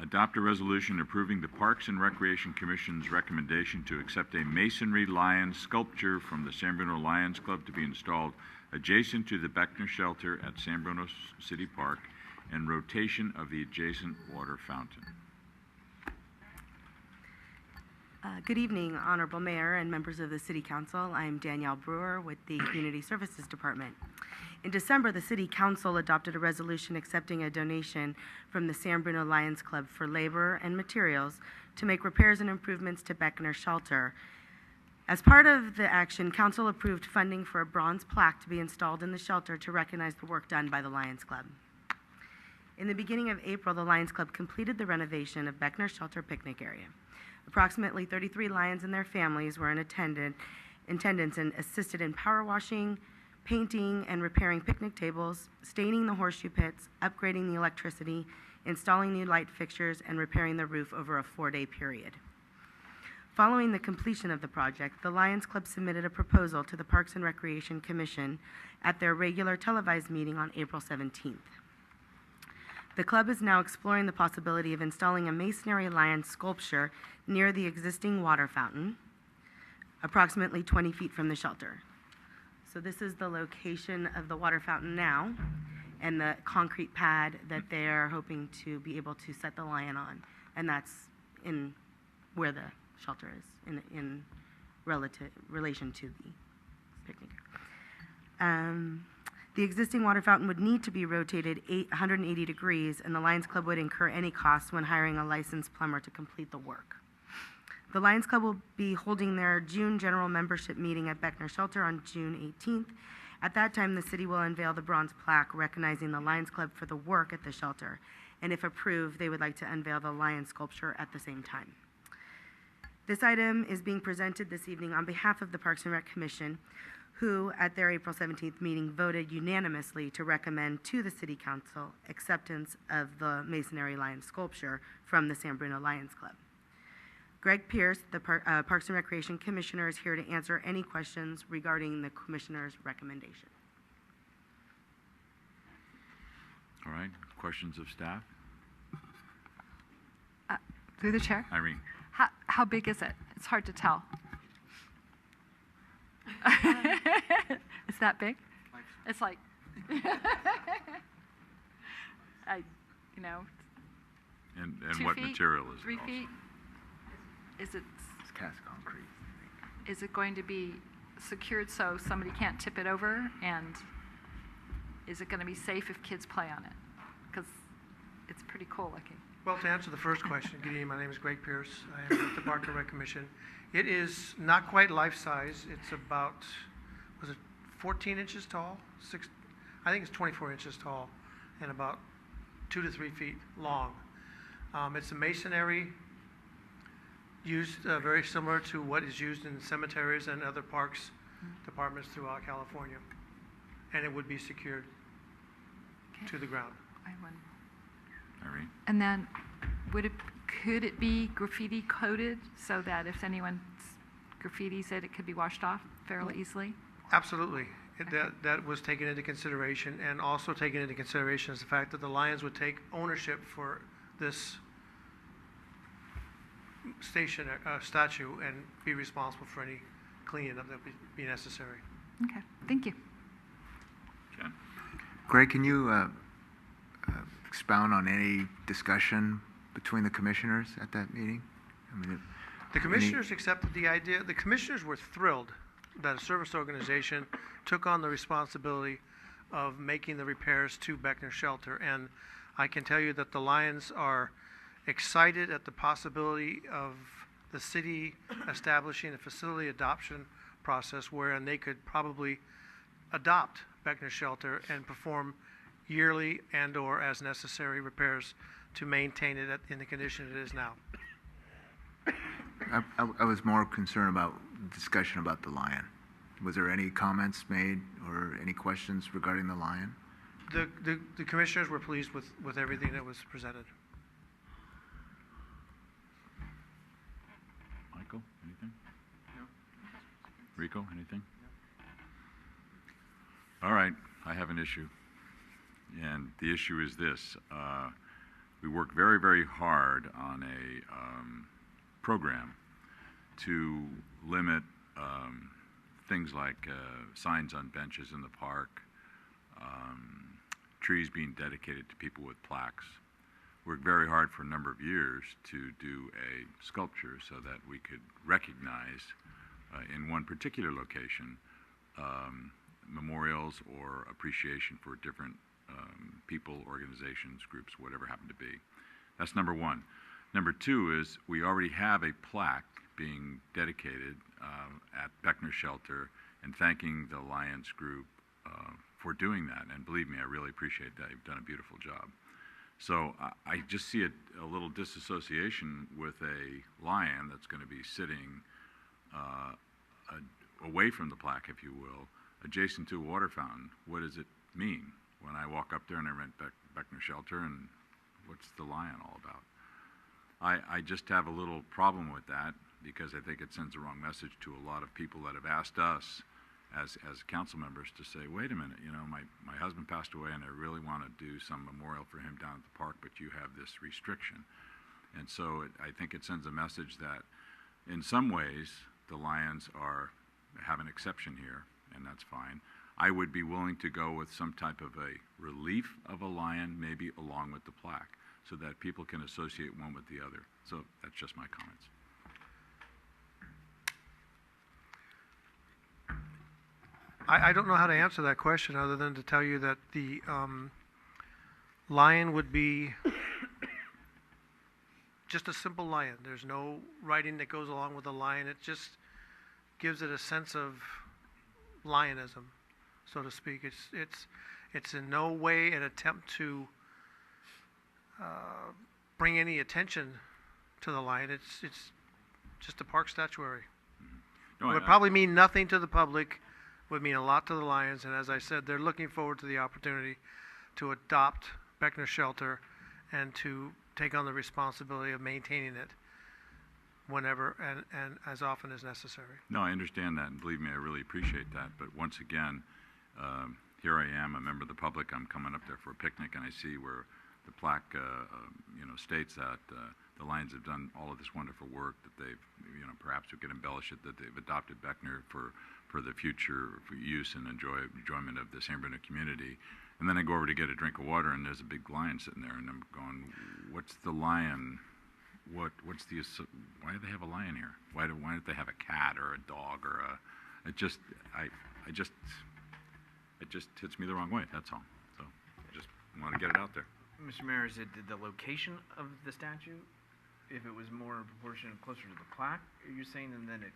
Adopt a resolution approving the Parks and Recreation Commission's recommendation to accept a masonry lion sculpture from the San Bruno Lions Club to be installed adjacent to the Beckner shelter at San Bruno City Park and rotation of the adjacent water fountain. Good evening, Honorable Mayor and members of the City Council. I'm Danielle Brewer with the Community Services Department. In December, the City Council adopted a resolution accepting a donation from the San Bruno Lions Club for labor and materials to make repairs and improvements to Beckner Shelter. As part of the action, Council approved funding for a bronze plaque to be installed in the shelter to recognize the work done by the Lions Club. In the beginning of April, the Lions Club completed the renovation of Beckner Shelter picnic area. Approximately 33 lions and their families were in attendance and assisted in power washing, painting and repairing picnic tables, staining the horseshoe pits, upgrading the electricity, installing new light fixtures, and repairing the roof over a 4-day period. Following the completion of the project, the Lions Club submitted a proposal to the Parks and Recreation Commission at their regular televised meeting on April 17th. The club is now exploring the possibility of installing a masonry lion sculpture near the existing water fountain, approximately 20 feet from the shelter. So this is the location of the water fountain now and the concrete pad that they're hoping to be able to set the lion on. And that's in where the shelter is in relation to the picnic. The existing water fountain would need to be rotated 180 degrees, and the Lions Club would incur any costs when hiring a licensed plumber to complete the work. The Lions Club will be holding their June general membership meeting at Beckner Shelter on June 18th. At that time, the city will unveil the bronze plaque recognizing the Lions Club for the work at the shelter. And if approved, they would like to unveil the lion sculpture at the same time. This item is being presented this evening on behalf of the Parks and Rec Commission, who at their April 17th meeting voted unanimously to recommend to the City Council acceptance of the masonry lion sculpture from the San Bruno Lions Club. Greg Pierce, the Parks and Recreation Commissioner, is here to answer any questions regarding the Commissioner's recommendation. All right, questions of staff? Through the chair. Irene. How big is it? It's hard to tell. Is that big? It's like, And 2 what feet, material is it? 3 feet? Is it? It's cast concrete. Is it going to be secured so somebody can't tip it over? And is it going to be safe if kids play on it? Because it's pretty cool looking. Well, to answer the first question, good evening, my name is Greg Pierce. I am with the Park and Rec Commission. It is not quite life-size. It's about, was it 14 inches tall? I think it's 24 inches tall and about 2 to 3 feet long. It's a masonry used very similar to what is used in cemeteries and other parks departments throughout California. And it would be secured to the ground. Irene? And then could it be graffiti coated so that if anyone graffitis it, it could be washed off fairly easily? Absolutely. That was taken into consideration, and also taken into consideration is the fact that the Lions would take ownership for this statue and be responsible for any cleaning up that would be necessary. Okay, thank you. Jen? Greg, can you expound on any discussion between the commissioners at that meeting? I mean, the commissioners accepted the idea. The commissioners were thrilled that a service organization took on the responsibility of making the repairs to Beckner Shelter. And I can tell you that the Lions are excited at the possibility of the city establishing a facility adoption process wherein they could probably adopt Beckner Shelter and perform yearly and or as necessary repairs to maintain it in the condition it is now. I was more concerned about discussion about the lion. Was there any comments made or any questions regarding the lion? The commissioners were pleased with everything that was presented. Michael, anything? No. Rico, anything? No. All right, I have an issue. And the issue is this. we worked very, very hard on a program to limit things like signs on benches in the park, trees being dedicated to people with plaques. Worked very hard for a number of years to do a sculpture so that we could recognize in one particular location memorials or appreciation for different people, organizations, groups, whatever happened to be. That's number one. Number two is we already have a plaque being dedicated at Beckner Shelter and thanking the Lions group for doing that. And believe me, I really appreciate that. You've done a beautiful job. So I just see a little disassociation with a lion that's going to be sitting away from the plaque, if you will, adjacent to a water fountain. What does it mean when I walk up there and I rent Beckner Shelter, and what's the lion all about? I just have a little problem with that because I think it sends the wrong message to a lot of people that have asked us as council members to say, wait a minute, you know, my husband passed away and I really want to do some memorial for him down at the park, but you have this restriction. And so I think it sends a message that in some ways the Lions have an exception here, and that's fine. I would be willing to go with some type of a relief of a lion, maybe along with the plaque, so that people can associate one with the other. So that's just my comments. I don't know how to answer that question other than to tell you that the lion would be just a simple lion. There's no writing that goes along with the lion. It just gives it a sense of lionism, so to speak. It's in no way an attempt to bring any attention to the lion. It's just a park statuary. No, It would probably mean nothing to the public, would mean a lot to the Lions, and as I said, they're looking forward to the opportunity to adopt Beckner Shelter and to take on the responsibility of maintaining it whenever and as often as necessary. No, I understand that, and believe me, I really appreciate that. But once again, here I am, a member of the public. I'm coming up there for a picnic, and I see where the plaque, states that the Lions have done all of this wonderful work, that they've, perhaps we could embellish it, that they've adopted Beckner for the future, for use and enjoyment of the San Bruno community. And then I go over to get a drink of water, and there's a big lion sitting there, and I'm going, what's the lion? Why do they have a lion here? Why don't they have a cat or a dog or it just hits me the wrong way, that's all. So I just want to get it out there. Mr. Mayor, is it the location of the statue? If it was more in proportion closer to the plaque, are you saying, and then it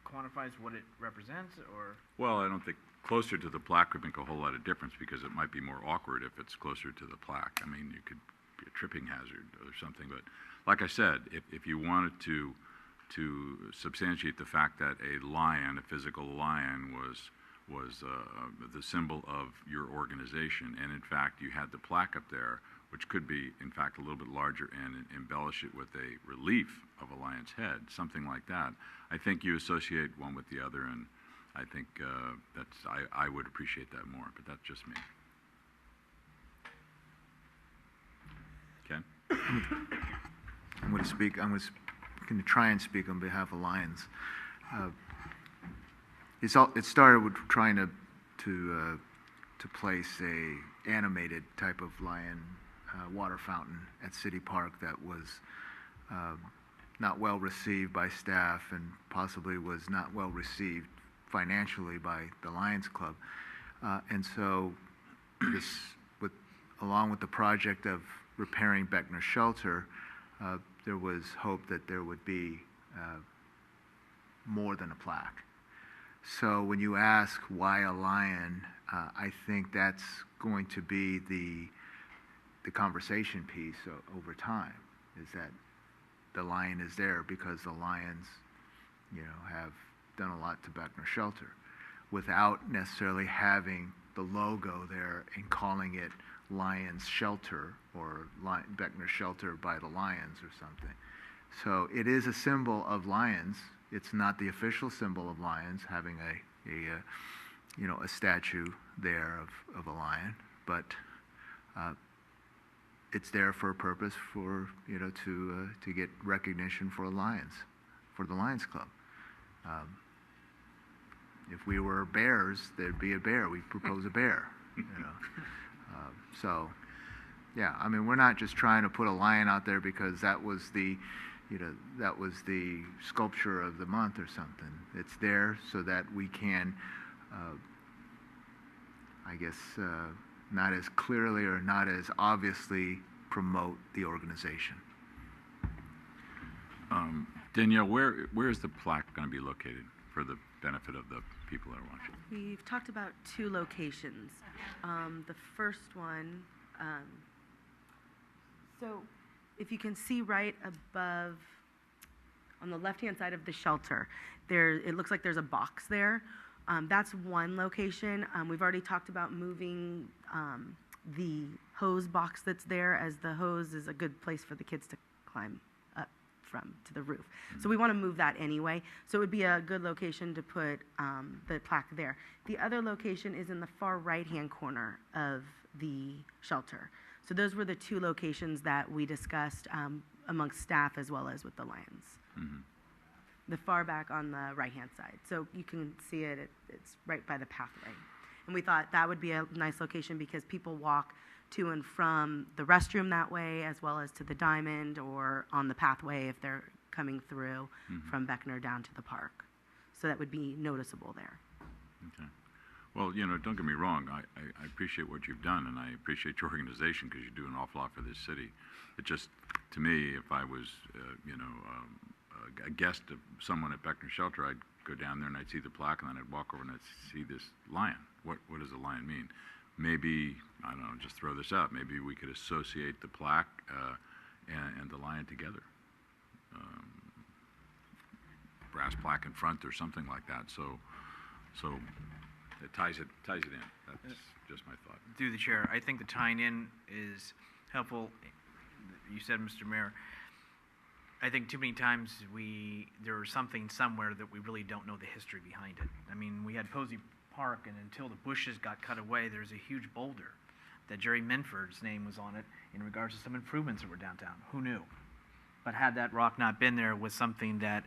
quantifies what it represents, or? Well, I don't think closer to the plaque would make a whole lot of difference because it might be more awkward if it's closer to the plaque. I mean, it could be a tripping hazard or something, but like I said, if you wanted to substantiate the fact that a lion, a physical lion, was the symbol of your organization, and in fact you had the plaque up there, which could be in fact a little bit larger, and embellish it with a relief of a lion's head, something like that, I think you associate one with the other, and I think I would appreciate that more, but that's just me. Ken? I'm going to try and speak on behalf of Lions. It started with trying to place a animated type of lion water fountain at City Park that was not well received by staff and possibly was not well received financially by the Lions Club. And so along with the project of repairing Beckner Shelter, there was hope that there would be more than a plaque. So when you ask why a lion, I think that's going to be the conversation piece over time, is that the lion is there because the Lions, have done a lot to Beckner Shelter without necessarily having the logo there and calling it Lions Shelter or Beckner Shelter by the Lions or something. So it is a symbol of Lions. It's not the official symbol of Lions, having a statue there of a lion, but it's there for a purpose for, to get recognition for Lions, for the Lions Club. If we were bears, there'd be a bear. We'd propose a bear, So, yeah, I mean, we're not just trying to put a lion out there because that was the sculpture of the month or something. It's there so that we can, not as clearly or not as obviously promote the organization. Danielle, where is the plaque going to be located for the benefit of the people that are watching? We've talked about 2 locations. The first one, so if you can see right above, on the left-hand side of the shelter, it looks like there's a box there. That's one location. We've already talked about moving the hose box that's there, as the hose is a good place for the kids to climb up from to the roof. So we want to move that anyway. So it would be a good location to put the plaque there. The other location is in the far right-hand corner of the shelter. So those were the 2 locations that we discussed amongst staff as well as with the Lions. Mm-hmm. The far back on the right-hand side. So you can see it, it's right by the pathway. And we thought that would be a nice location because people walk to and from the restroom that way, as well as to the Diamond or on the pathway if they're coming through from Beckner down to the park. So that would be noticeable there. Okay. Well, don't get me wrong. I appreciate what you've done, and I appreciate your organization because you do an awful lot for this city. It just, to me, if I was, a guest of someone at Beckner Shelter, I'd go down there and I'd see the plaque, and then I'd walk over and I'd see this lion. What does a lion mean? Maybe, I don't know, just throw this out. Maybe we could associate the plaque and the lion together. Brass plaque in front or something like that. So it ties it in. That's just my thought. Through the chair, I think the tying in is helpful. You said, Mr. Mayor, I think too many times there's something somewhere that we really don't know the history behind it. I mean, we had Posey Park, and until the bushes got cut away, there's a huge boulder that Jerry Minford's name was on it in regards to some improvements that were downtown. Who knew? But had that rock not been there with something that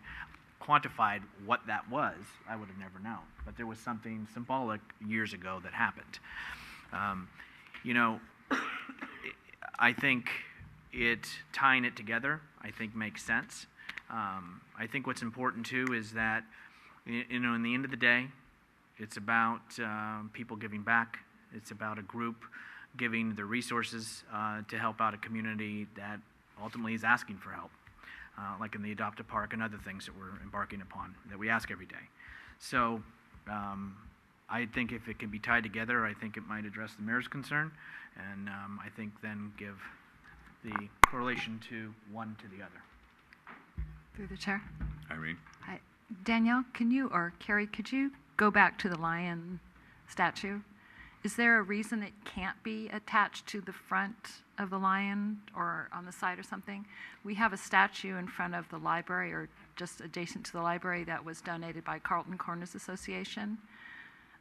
quantified what that was, I would have never known. But there was something symbolic years ago that happened. I think tying it together, I think makes sense. I think what's important too is that, in the end of the day, it's about people giving back. It's about a group giving their resources to help out a community that ultimately is asking for help, like in the Adopt a Park and other things that we're embarking upon that we ask every day. So I think if it can be tied together, I think it might address the mayor's concern, and I think then give the correlation to one to the other. Through the chair. Irene? Hi. Danielle, or Carrie, could you go back to the lion statue? Is there a reason it can't be attached to the front of the lion or on the side or something? We have a statue in front of the library, or just adjacent to the library, that was donated by Carlton Corners Association.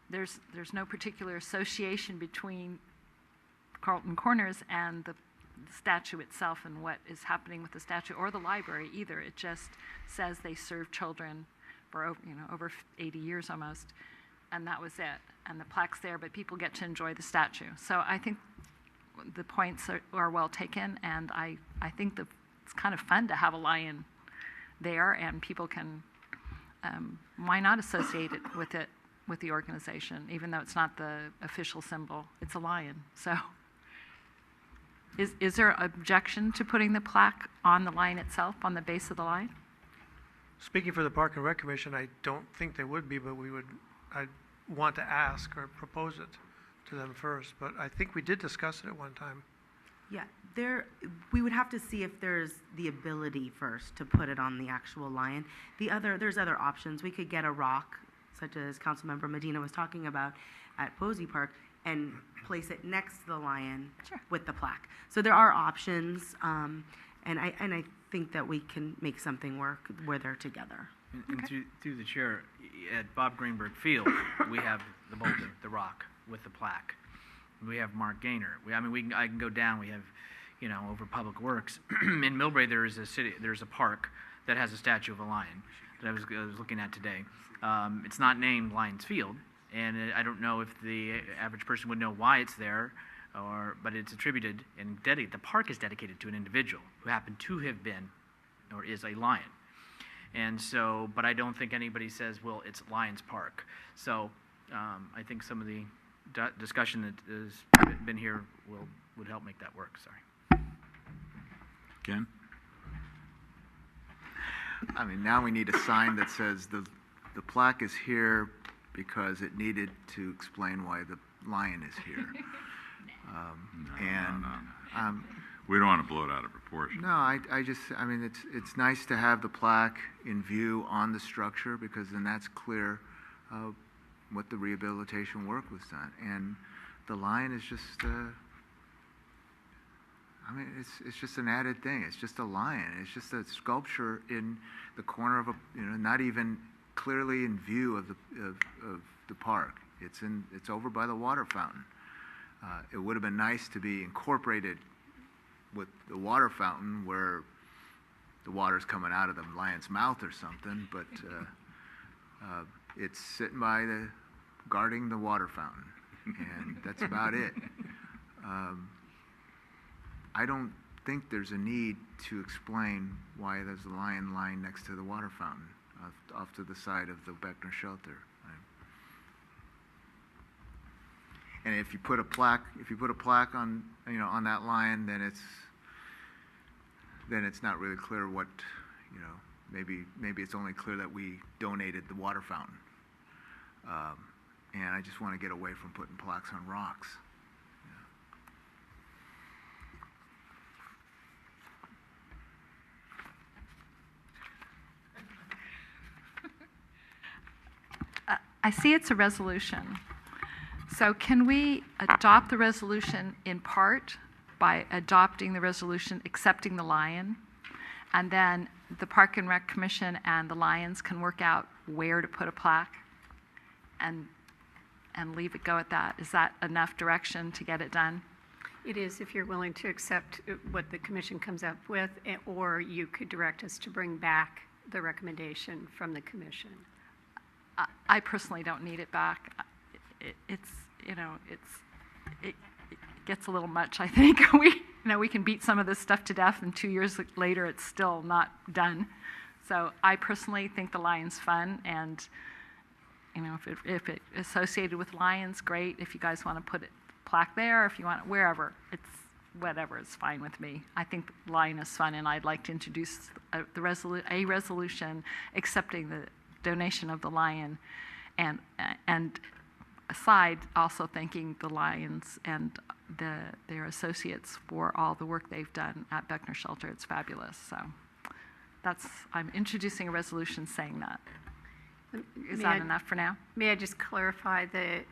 There's no particular association between Carlton Corners and the statue itself and what is happening with the statue or the library either. It just says they serve children for over 80 years almost, and that was it. And the plaque's there, but people get to enjoy the statue. So I think the points are well taken, and I think that it's kind of fun to have a lion there, and people can, why not associate it with the organization, even though it's not the official symbol. It's a lion. So is there objection to putting the plaque on the lion itself, on the base of the lion? Speaking for the Park and Rec Commission, I don't think there would be, but I'd want to ask or propose it to them first. But I think we did discuss it at one time. Yeah, we would have to see if there's the ability first to put it on the actual lion. There's other options. We could get a rock, such as Councilmember Medina was talking about at Posey Park, and place it next to the lion with the plaque. So there are options, and I think that we can make something work where they're together. And through the chair, at Bob Greenberg Field, we have the boulder, the rock, with the plaque. We have Mark Gaynor. I can go down. We have, over Public Works. In Millbrae, there's a park that has a statue of a lion that I was looking at today. It's not named Lions Field, and I don't know if the average person would know why it's there, but it's attributed and dedicated. The park is dedicated to an individual who happened to have been or is a lion. And so, but I don't think anybody says, well, it's Lions Park. So I think some of the discussion that has been here would help make that work. Sorry. Ken? I mean, now we need a sign that says the plaque is here because it needed to explain why the lion is here. No. We don't want to blow it out of proportion. No, I mean, it's nice to have the plaque in view on the structure, because then that's clear what the rehabilitation work was done. And the lion is just, I mean, it's just an added thing. It's just a lion. It's just a sculpture in the corner of not even clearly in view of the park. It's over by the water fountain. It would have been nice to be incorporated with the water fountain where the water's coming out of the lion's mouth or something, but it's sitting by guarding the water fountain, and that's about it. I don't think there's a need to explain why there's a lion lying next to the water fountain off to the side of the Beckner shelter. And if you put a plaque on on that lion, then it's not really clear what, maybe it's only clear that we donated the water fountain. And I just want to get away from putting plaques on rocks. I see it's a resolution. So can we adopt the resolution in part by adopting the resolution accepting the lion, and then the Park and Rec Commission and the Lions can work out where to put a plaque and leave it go at that? Is that enough direction to get it done? It is, if you're willing to accept what the commission comes up with, or you could direct us to bring back the recommendation from the commission. I personally don't need it back. It gets a little much, I think. We can beat some of this stuff to death, and 2 years later it's still not done. So I personally think the lion's fun, and if it's associated with lions, great. If you guys want to put a plaque there, if you want it wherever, it's whatever, it's fine with me. I think the lion is fun, and I'd like to introduce a resolution accepting the donation of the lion, and aside, also thanking the Lions and their associates for all the work they've done at Beckner Shelter. It's fabulous. So I'm introducing a resolution saying that. Is that enough for now? May I just clarify the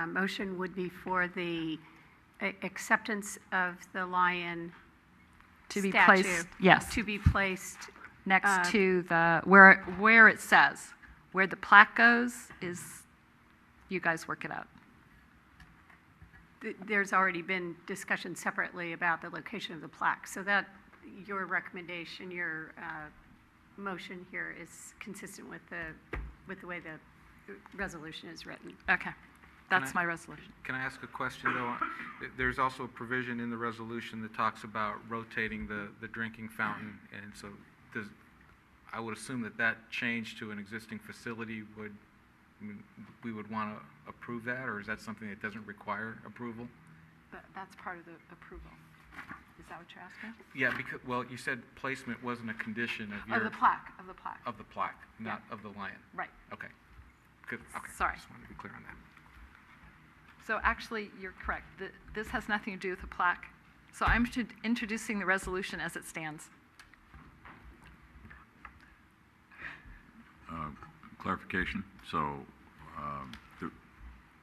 motion would be for the acceptance of the lion To be statue, placed, yes, to be placed next to the where it says where the plaque goes is. You guys work it out. There's already been discussion separately about the location of the plaque, so that your recommendation, your motion here is consistent with the way the resolution is written. Okay, that's my resolution. Can I ask a question, though? There's also a provision in the resolution that talks about rotating the drinking fountain, and so I would assume that change to an existing facility we would want to approve that, or is that something that doesn't require approval? That's part of the approval. Is that what you're asking? Yeah, because, well, you said placement wasn't a condition of your... Of the plaque. Of the plaque, not of the lion. Right. Okay. Good. Okay. Sorry. Just wanted to be clear on that. So actually, you're correct. This has nothing to do with the plaque. So I'm introducing the resolution as it stands. Clarification. So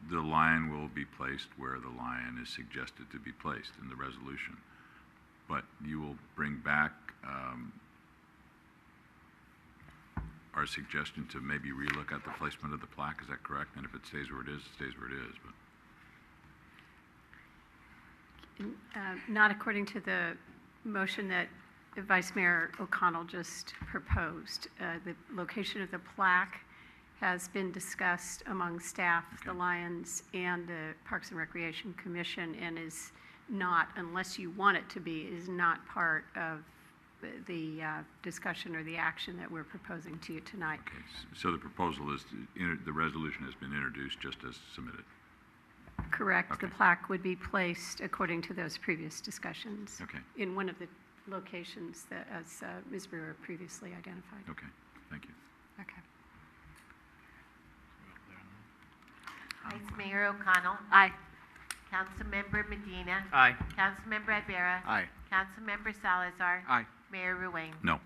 the lion will be placed where the lion is suggested to be placed in the resolution, but you will bring back our suggestion to maybe relook at the placement of the plaque. Is that correct? And if it stays where it is, it stays where it is. But Not according to the motion that Vice Mayor O'Connell just proposed. The location of the plaque has been discussed among staff, the Lions, and the Parks and Recreation Commission, and is not, unless you want it to be, is not part of the discussion or the action that we're proposing to you tonight. Okay, so the proposal is, the resolution has been introduced just as submitted. Correct. Okay. The plaque would be placed according to those previous discussions. Okay. In one of the locations that, as Ms. Brewer previously identified. Okay, thank you. Okay. Vice Mayor O'Connell. Aye. Councilmember Medina. Aye. Councilmember Ibera. Aye. Councilmember Salazar. Aye. Mayor Ruane. No.